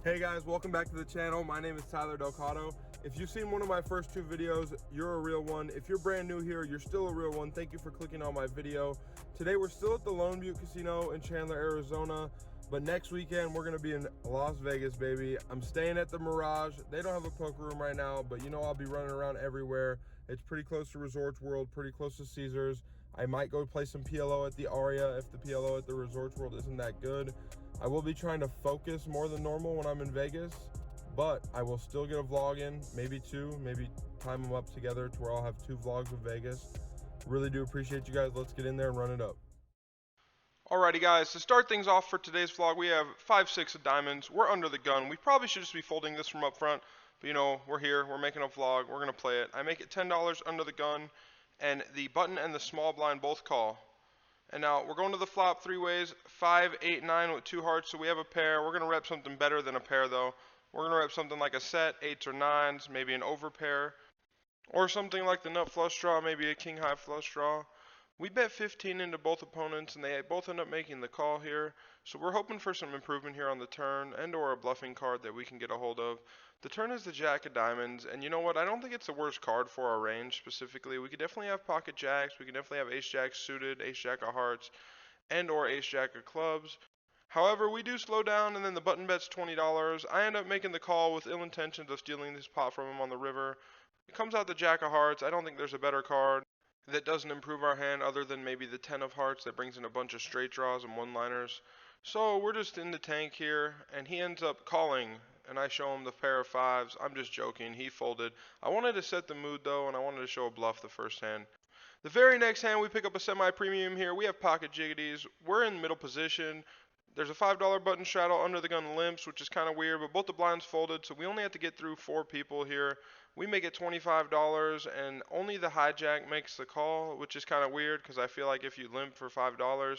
Hey guys, welcome back to the channel. My name is Tyler Delcato. If you've seen one of my first two videos, you're a real one. If you're brand new here, you're still a real one. Thank you for clicking on my video. Today we're still at the Lone Butte Casino in Chandler, Arizona, but next weekend we're gonna be in Las Vegas, baby. I'm staying at the Mirage. They don't have a poker room right now, but you know I'll be running around everywhere. It's pretty close to Resorts World, pretty close to Caesars. I might go play some PLO at the Aria if the PLO at the Resorts World isn't that good. I will be trying to focus more than normal when I'm in Vegas, but I will still get a vlog in, maybe two, maybe time them up together to where I'll have two vlogs of Vegas. Really do appreciate you guys. Let's get in there and run it up. Alrighty guys, to start things off for today's vlog, we have 5-6 of diamonds. We're under the gun. We probably should just be folding this from up front, but you know, we're here, we're making a vlog, we're going to play it. I make it $10 under the gun, and the button and the small blind both call. And now we're going to the flop three ways, 5, 8, 9 with two hearts, so we have a pair. We're going to rep something better than a pair though. We're going to rep something like a set, 8s or 9s, maybe an over pair, or something like the nut flush draw, maybe a king high flush draw. We bet 15 into both opponents, and they both end up making the call here. So we're hoping for some improvement here on the turn and or a bluffing card that we can get a hold of. The turn is the jack of diamonds, and you know what? I don't think it's the worst card for our range specifically. We could definitely have pocket jacks. We could definitely have ace jack suited, ace jack of hearts, and or ace jack of clubs. However, we do slow down, and then the button bet's $20. I end up making the call with ill intentions of stealing this pot from him on the river. It comes out the jack of hearts. I don't think there's a better card that doesn't improve our hand other than maybe the 10 of hearts that brings in a bunch of straight draws and one-liners. So we're just in the tank here, and he ends up calling, and I show him the pair of 5s. I'm just joking. He folded. I wanted to set the mood, though, and I wanted to show a bluff the first hand. The very next hand, we pick up a semi-premium here. We have pocket jiggities. We're in middle position. There's a $5 button straddle under the gun limps, which is kind of weird, but both the blinds folded, so we only have to get through 4 people here. We make it $25, and only the hijack makes the call, which is kind of weird because I feel like if you limp for $5,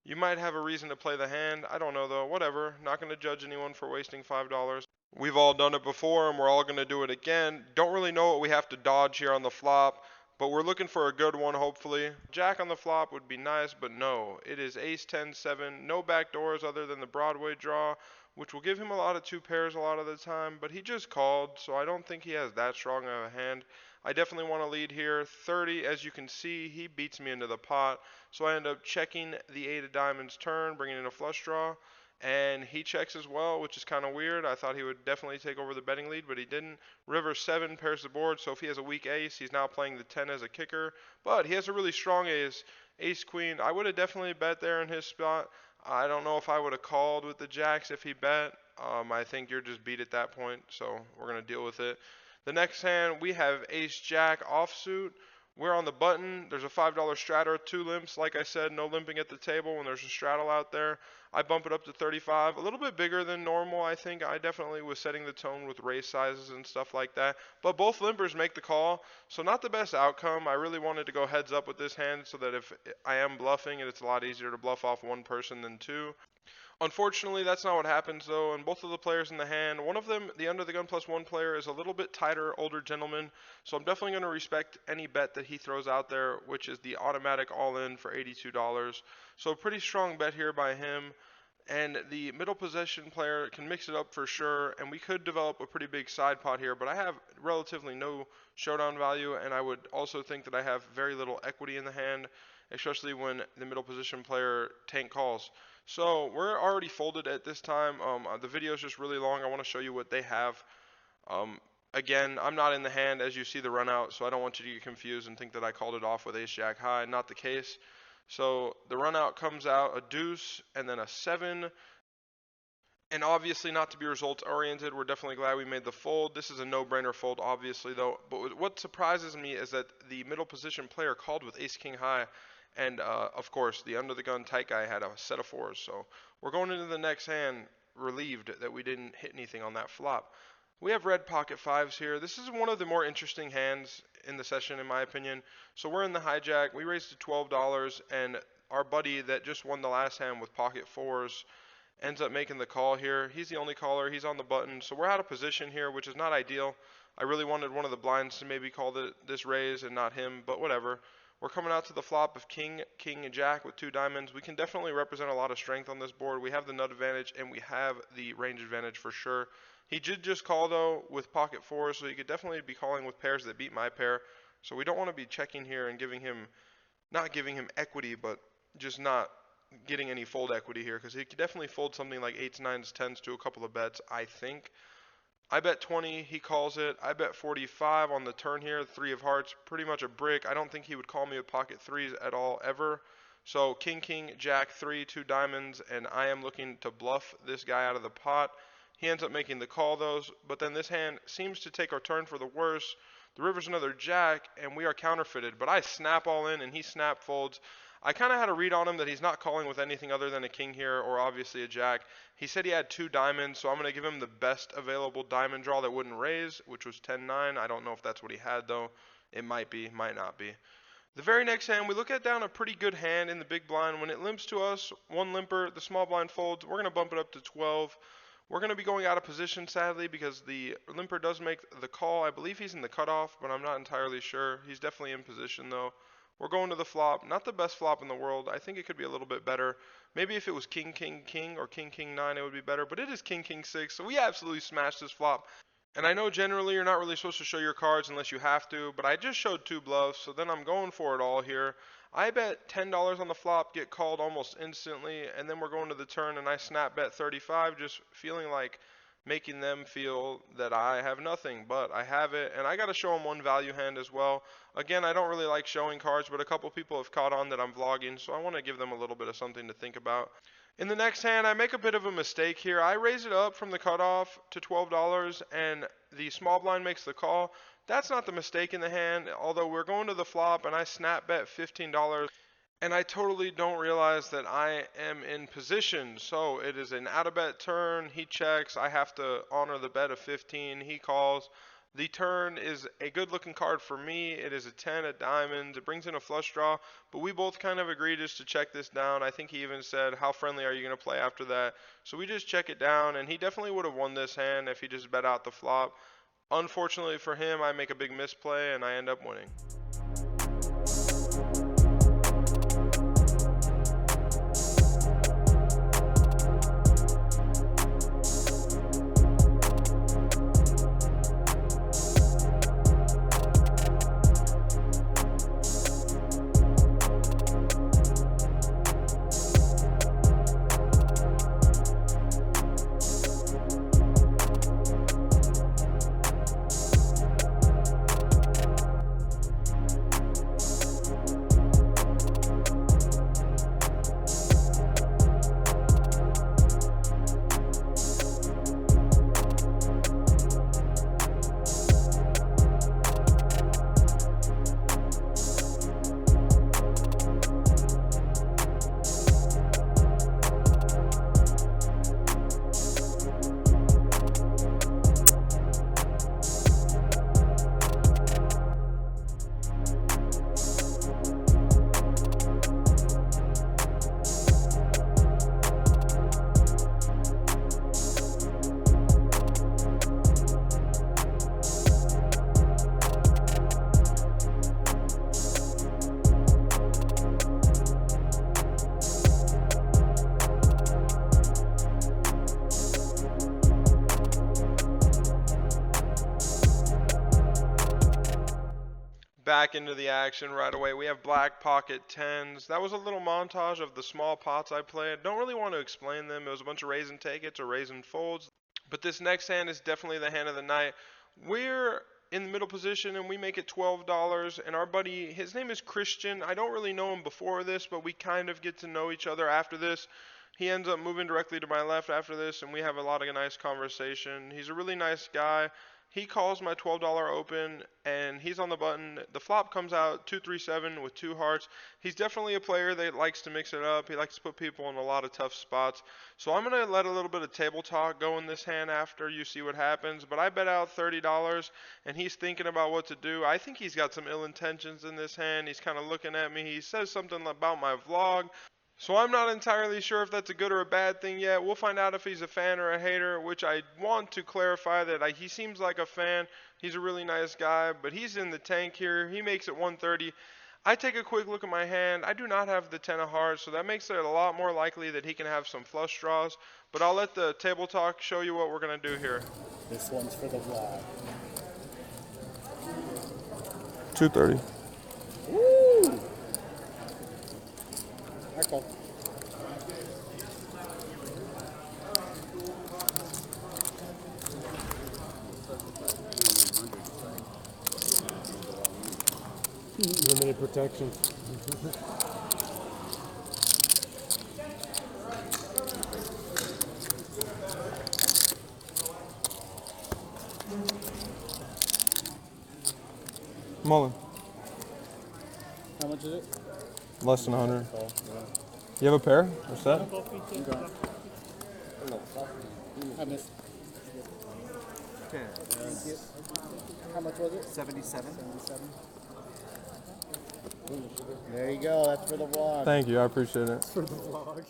you might have a reason to play the hand. I don't know though, whatever. Not going to judge anyone for wasting $5. We've all done it before, and we're all going to do it again. Don't really know what we have to dodge here on the flop, but we're looking for a good one, hopefully. Jack on the flop would be nice, but no. It is ace 10 7, no back doors other than the Broadway draw, which will give him a lot of two pairs a lot of the time, but he just called, so I don't think he has that strong of a hand. I definitely want to lead here. 30, as you can see, he beats me into the pot, so I end up checking the 8 of diamonds turn, bringing in a flush draw. And he checks as well, which is kind of weird. I thought he would definitely take over the betting lead, but he didn't. River 7 pairs the board, so if he has a weak ace, he's now playing the 10 as a kicker. But he has a really strong ace, ace queen. I would have definitely bet there in his spot. I don't know if I would have called with the jacks if he bet. I think you're just beat at that point, so we're going to deal with it. The next hand, we have ace jack offsuit. We're on the button. There's a $5 straddle, 2 limps. Like I said, no limping at the table when there's a straddle out there. I bump it up to 35, a little bit bigger than normal. I think I definitely was setting the tone with raise sizes and stuff like that. But both limpers make the call, so not the best outcome. I really wanted to go heads up with this hand so that if I am bluffing, it's a lot easier to bluff off one person than two. Unfortunately, that's not what happens though, and both of the players in the hand, one of them, the under the gun +1 player, is a little bit tighter, older gentleman, so I'm definitely going to respect any bet that he throws out there, which is the automatic all-in for $82. So a pretty strong bet here by him, and the middle possession player can mix it up for sure, and we could develop a pretty big side pot here, but I have relatively no showdown value, and I would also think that I have very little equity in the hand, especially when the middle position player tank calls. So we're already folded at this time. The video is just really long. I want to show you what they have. Again, I'm not in the hand as you see the run out, so I don't want you to get confused and think that I called it off with ace jack high. Not the case. So the run out comes out a deuce and then a 7. And obviously not to be results oriented, we're definitely glad we made the fold. This is a no-brainer fold obviously though. But what surprises me is that the middle position player called with ace king high. And of course, the under the gun tight guy had a set of 4s. So we're going into the next hand relieved that we didn't hit anything on that flop. We have red pocket 5s here. This is one of the more interesting hands in the session, in my opinion. So we're in the hijack. We raised to $12, and our buddy that just won the last hand with pocket 4s ends up making the call here. He's the only caller. He's on the button. So we're out of position here, which is not ideal. I really wanted one of the blinds to maybe call this raise and not him, but whatever. We're coming out to the flop of king, king, and jack with 2 diamonds. We can definitely represent a lot of strength on this board. We have the nut advantage and we have the range advantage for sure. He did just call though with pocket 4, so he could definitely be calling with pairs that beat my pair. So we don't want to be checking here and not giving him equity, but just not getting any fold equity here, because he could definitely fold something like 8s, 9s, 10s to a couple of bets, I think. I bet 20, he calls it. I bet 45 on the turn here, 3 of hearts, pretty much a brick. I don't think he would call me with pocket 3s at all, ever. So king, king, jack, 3, 2 diamonds, and I am looking to bluff this guy out of the pot. He ends up making the call, though, but then this hand seems to take our turn for the worse. The river's another jack, and we are counterfeited, but I snap all in, and he snap folds. I kind of had a read on him that he's not calling with anything other than a king here, or obviously a jack. He said he had 2 diamonds, so I'm going to give him the best available diamond draw that wouldn't raise, which was 10-9. I don't know if that's what he had, though. It might be, might not be. The very next hand, we look at down a pretty good hand in the big blind. When it limps to us, 1 limper, the small blind folds. We're going to bump it up to 12. We're going to be going out of position, sadly, because the limper does make the call. I believe he's in the cutoff, but I'm not entirely sure. He's definitely in position, though. We're going to the flop. Not the best flop in the world. I think it could be a little bit better. Maybe if it was king, king, king, or king, king, 9, it would be better. But it is king, king, 6, so we absolutely smashed this flop. And I know generally you're not really supposed to show your cards unless you have to, but I just showed 2 bluffs, so then I'm going for it all here. I bet $10 on the flop, get called almost instantly, and then we're going to the turn, and I snap bet 35, just feeling like making them feel that I have nothing, but I have it, and I got to show them 1 value hand as well. Again, I don't really like showing cards, but a couple people have caught on that I'm vlogging, so I want to give them a little bit of something to think about. In the next hand, I make a bit of a mistake here. I raise it up from the cutoff to $12, and the small blind makes the call. That's not the mistake in the hand, although we're going to the flop, and I snap bet $15. And I totally don't realize that I am in position. So it is an out of bet turn. He checks. I have to honor the bet of 15. He calls. The turn is a good looking card for me. It is a 10 of diamonds. It brings in a flush draw. But we both kind of agreed just to check this down. I think he even said, how friendly are you going to play after that? So we just check it down. And he definitely would have won this hand if he just bet out the flop. Unfortunately for him, I make a big misplay and I end up winning. Back into the action right away. We have black pocket 10s. That was a little montage of the small pots I played. Don't really want to explain them. It was a bunch of raise and take it's or raise and folds. But this next hand is definitely the hand of the night. We're in the middle position and we make it $12, and our buddy, his name is Christian. I don't really know him before this, but we kind of get to know each other after this. He ends up moving directly to my left after this, and we have a lot of nice conversation. He's a really nice guy. He calls my $12 open, and he's on the button. The flop comes out 2-3-7 with 2 hearts. He's definitely a player that likes to mix it up. He likes to put people in a lot of tough spots. So I'm going to let a little bit of table talk go in this hand after you see what happens. But I bet out $30, and he's thinking about what to do. I think he's got some ill intentions in this hand. He's kind of looking at me. He says something about my vlog. So I'm not entirely sure if that's a good or a bad thing yet. We'll find out if he's a fan or a hater, which I want to clarify that he seems like a fan. He's a really nice guy, but he's in the tank here. He makes it 130. I take a quick look at my hand. I do not have the 10 of hearts, so that makes it a lot more likely that he can have some flush draws. But I'll let the table talk show you what we're going to do here. This one's for the vlog. 230. Woo! Marco. Limited protection. Mullen. How much is it? Less than 100. Oh, You have a pair or set? yeah. I missed. Okay. How much was it? 77. 77. There you go. That's for the vlog. Thank you, I appreciate it. For the vlog.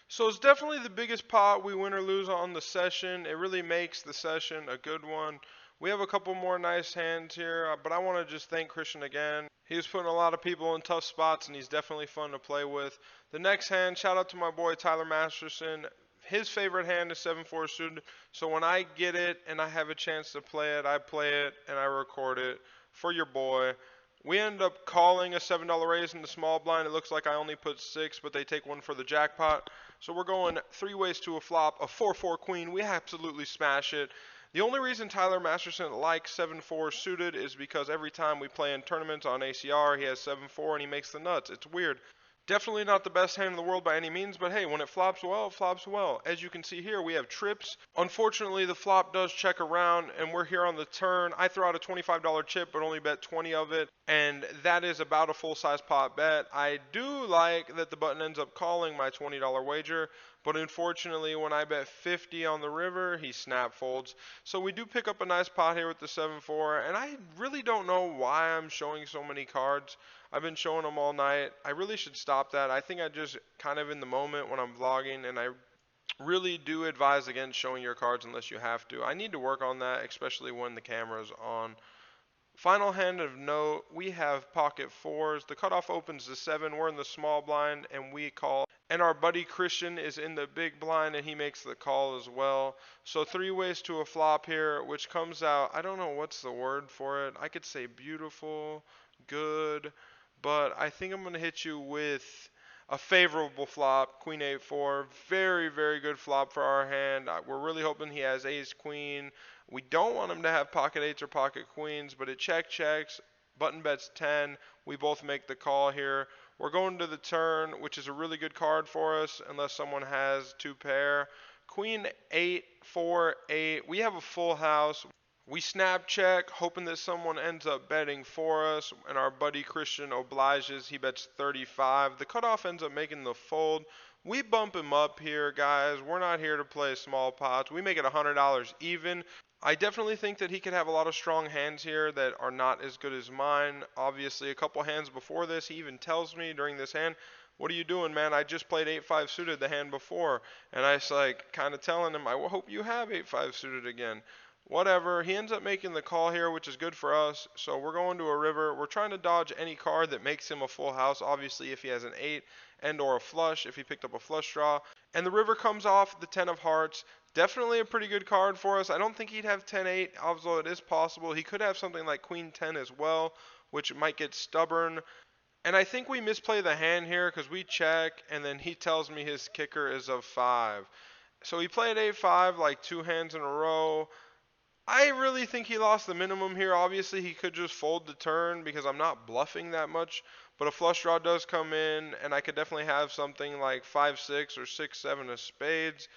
So it's definitely the biggest pot we win or lose on the session. It really makes the session a good one. We have a couple more nice hands here, but I want to just thank Christian again. He was putting a lot of people in tough spots, and he's definitely fun to play with. The next hand, shout out to my boy Tyler Masterson. His favorite hand is 7-4 suited, so when I get it and I have a chance to play it, I play it and I record it for your boy. We end up calling a $7 raise in the small blind. It looks like I only put 6, but they take one for the jackpot. So we're going 3 ways to a flop, a 4-4 queen. We absolutely smash it. The only reason Tyler Masterson likes 7-4 suited is because every time we play in tournaments on ACR, he has 7-4 and he makes the nuts. It's weird. Definitely not the best hand in the world by any means, but hey, when it flops well, it flops well. As you can see here, we have trips. Unfortunately, the flop does check around, and we're here on the turn. I throw out a $25 chip, but only bet 20 of it, and that is about a full-size pot bet. I do like that the button ends up calling my $20 wager, but unfortunately, when I bet 50 on the river, he snap folds. So we do pick up a nice pot here with the 7-4, and I really don't know why I'm showing so many cards. I've been showing them all night. I really should stop that. I think I just kind of in the moment when I'm vlogging, and I really do advise against showing your cards unless you have to. I need to work on that, especially when the camera's on. Final hand of note, we have pocket 4s. The cutoff opens to 7. We're in the small blind, and we call. And our buddy Christian is in the big blind, and he makes the call as well. So 3 ways to a flop here, which comes out, I don't know what's the word for it. I could say beautiful, good, but I think I'm going to hit you with a favorable flop, queen 8-4. Very, very good flop for our hand. We're really hoping he has ace queen. We don't want him to have pocket 8s or pocket queens, but it checks. Button bets 10. We both make the call here. We're going to the turn, which is a really good card for us unless someone has 2 pair. Queen 8-4-8. We have a full house. We snap check, hoping that someone ends up betting for us, and our buddy Christian obliges. He bets 35. The cutoff ends up making the fold. We bump him up here, guys. We're not here to play small pots. We make it $100 even. I definitely think that he could have a lot of strong hands here that are not as good as mine. Obviously, a couple hands before this, he even tells me during this hand, "What are you doing, man? I just played 8-5 suited the hand before." And I was like kind of telling him, I hope you have 8-5 suited again. Whatever. He ends up making the call here, which is good for us. So we're going to a river. We're trying to dodge any card that makes him a full house. Obviously, if he has an 8 and or a flush, if he picked up a flush draw. And the river comes off the 10 of hearts. Definitely a pretty good card for us. I don't think he'd have 10-8, although it is possible. He could have something like queen 10 as well, which might get stubborn. And I think we misplay the hand here because we check, and then he tells me his kicker is of 5. So he played 8-5 like 2 hands in a row. I really think he lost the minimum here. Obviously, he could just fold the turn because I'm not bluffing that much. But a flush draw does come in, and I could definitely have something like 5-6 or 6-7 of spades.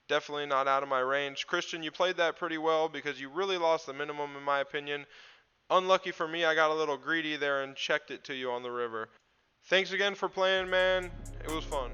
Definitely not out of my range. Christian, you played that pretty well because you really lost the minimum in my opinion. Unlucky for me, I got a little greedy there and checked it to you on the river. Thanks again for playing, man. It was fun.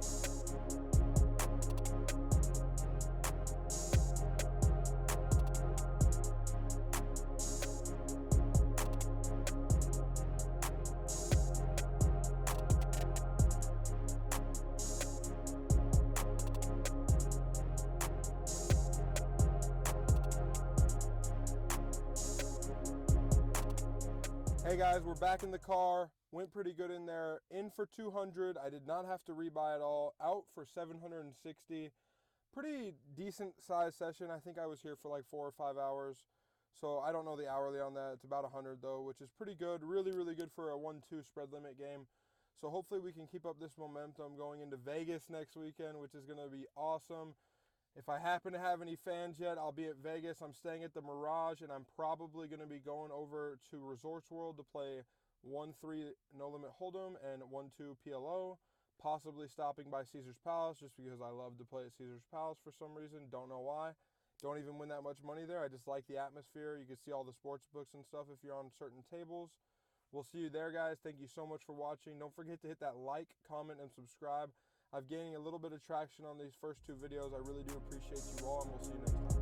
Hey guys, we're back in the car. Went pretty good in there. In for 200. I did not have to rebuy at all. Out for 760. Pretty decent size session. I think I was here for like 4 or 5 hours. So I don't know the hourly on that. It's about 100 though, which is pretty good. Really, really good for a 1-2 spread limit game. So hopefully we can keep up this momentum going into Vegas next weekend, which is going to be awesome. If I happen to have any fans yet, I'll be at Vegas. I'm staying at the Mirage, and I'm probably going to be going over to Resorts World to play 1-3 No Limit Hold'em and 1-2 PLO. Possibly stopping by Caesar's Palace just because I love to play at Caesar's Palace for some reason. Don't know why. Don't even win that much money there. I just like the atmosphere. You can see all the sports books and stuff if you're on certain tables. We'll see you there, guys. Thank you so much for watching. Don't forget to hit that like, comment, and subscribe. I'm gaining a little bit of traction on these first 2 videos. I really do appreciate you all, and we'll see you next time.